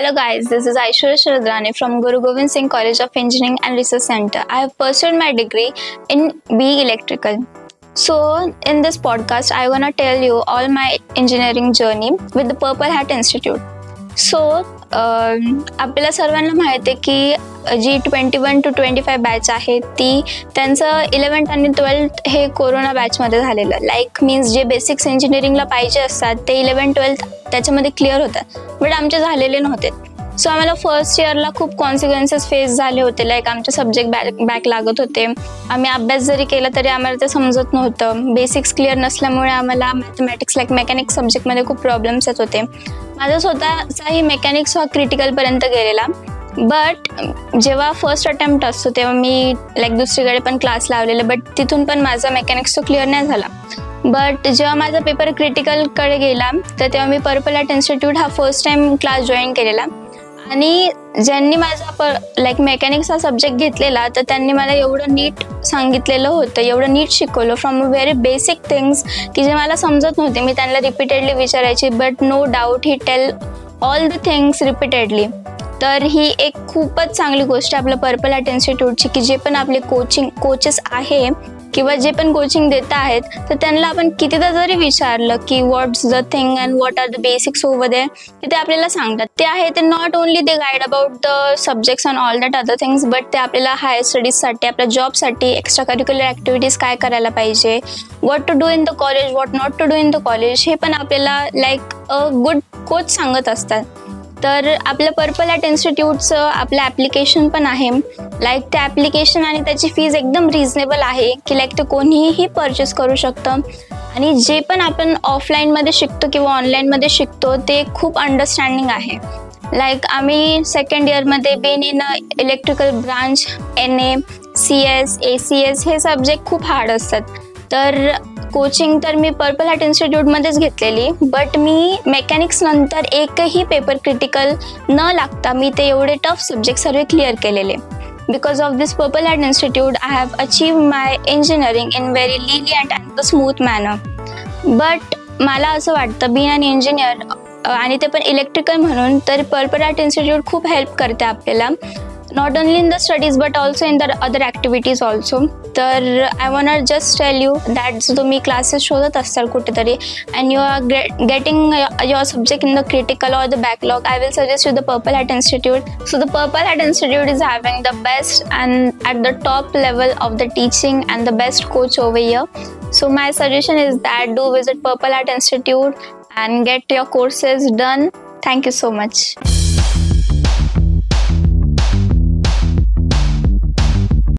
Hello guys, this is Aishwarya Sharadrani from Guru Govind Singh College of Engineering and Research Center. I have pursued my degree in BE Electrical. So in this podcast, I wanna tell you all my engineering journey with the Purple Hat Institute. So आपल्याला सर्वांना माहिती आहे की जी 21 to 25 batch आहे ती त्यांचं 11th आणि 12th हे कोरोना बॅचमध्ये झालेलं. लाईक मीन्स जे बेसिक्स इंजिनिअरिंगला पाहिजे असतात ते 11th 12th त्याच्यामध्ये क्लिअर होतात, बट आमचे झालेले नव्हते. सो आम्हाला फर्स्ट इयरला खूप कॉन्सिक्वेन्सेस फेस झाले होते. लाईक आमचे सब्जेक्ट बॅक लागत होते. आम्ही अभ्यास जरी केला तरी आम्हाला ते समजत नव्हतं. बेसिक्स क्लिअर नसल्यामुळे आम्हाला मॅथमॅटिक्स लाईक मेकॅनिक्स सब्जेक्टमध्ये खूप प्रॉब्लेम्स येत होते. माझा स्वतःचाही मेकॅनिक्स हा क्रिटिकलपर्यंत गेलेला. बट जेव्हा फर्स्ट अटेम्प्ट असतो तेव्हा मी लाईक दुसरीकडे पण क्लास लावलेला, बट तिथून पण माझा मेकॅनिक्स तो क्लिअर नाही झाला. बट जेव्हा माझा पेपर क्रिटिकलकडे गेला तर तेव्हा मी पर्पल हॅट इन्स्टिट्यूट हा फर्स्ट टाइम क्लास जॉईन केलेला. आणि ज्यांनी माझा लाईक मेकॅनिक्स हा सब्जेक्ट घेतलेला तर त्यांनी मला एवढं नीट सांगितलेलं होतं, एवढं नीट शिकवलं फ्रॉम व्हेरी बेसिक थिंग्स की जे मला समजत नव्हते. मी त्यांना रिपीटेडली विचारायची, but no doubt he tell all the things repeatedly. तर ही एक खूपच चांगली गोष्ट आहे आपलं पर्पल हॅट इन्स्टिट्यूटची की जे पण आपले कोचेस आहे किंवा जे पण कोचिंग देत आहेत तर त्यांना आपण कितीदा जरी विचारलं की what's the thing and what are the basics over there, ते आपल्याला सांगतात. ते आहे ते not only they guide about the subjects and all that other things, but ते आपल्याला हायर स्टडीजसाठी, आपल्या जॉबसाठी, एक्स्ट्रा करिक्युलर ॲक्टिव्हिटीज काय करायला पाहिजे, what to do in the college, what not to do in the college, हे पण आपल्याला लाईक अ गुड कोच सांगत असतात. तर आपलं पर्पल हॅट इन्स्टिट्यूटचं आपलं ॲप्लिकेशन पण आहे. लाईक ते ॲप्लिकेशन आणि त्याची फीज एकदम रिजनेबल आहे की लाईक ते कोणीही परचेस करू शकतं. आणि जे पण आपण ऑफलाईनमध्ये शिकतो किंवा ऑनलाईनमध्ये शिकतो ते खूप अंडरस्टँडिंग आहे. लाईक आम्ही सेकंड इयरमध्ये been in electrical branch, NA, CS, ACS हे सब्जेक्ट खूप हार्ड असतात. तर कोचिंग तर मी पर्पल हॅट इन्स्टिट्यूटमध्येच घेतलेली, बट मी मेकॅनिक्स नंतर एकही पेपर क्रिटिकल न लागता मी ते एवढे टफ सब्जेक्ट सर्व क्लिअर केलेले. Because of this purple Hat institute I have achieve my engineering in very lenient and the smooth manner. But मला असं वाटतं बीन अन इंजिनियर आणि ते पण इलेक्ट्रिकल म्हणून, तर पर्पल हॅट इन्स्टिट्यूट खूप हेल्प करते आपल्याला, not only in the studies but also in the other activities also. तर I want just tell you that जर तुम्ही क्लासेस शोधत असाल कुठेतरी and you are getting your subject in the critical or the backlog, I will suggest you the Purple Hat Institute. So the Purple Hat Institute is having the best and at the top level of the teaching and the best coach over here. So my suggestion is that do visit Purple Hat Institute and get your courses done. Thank you so much.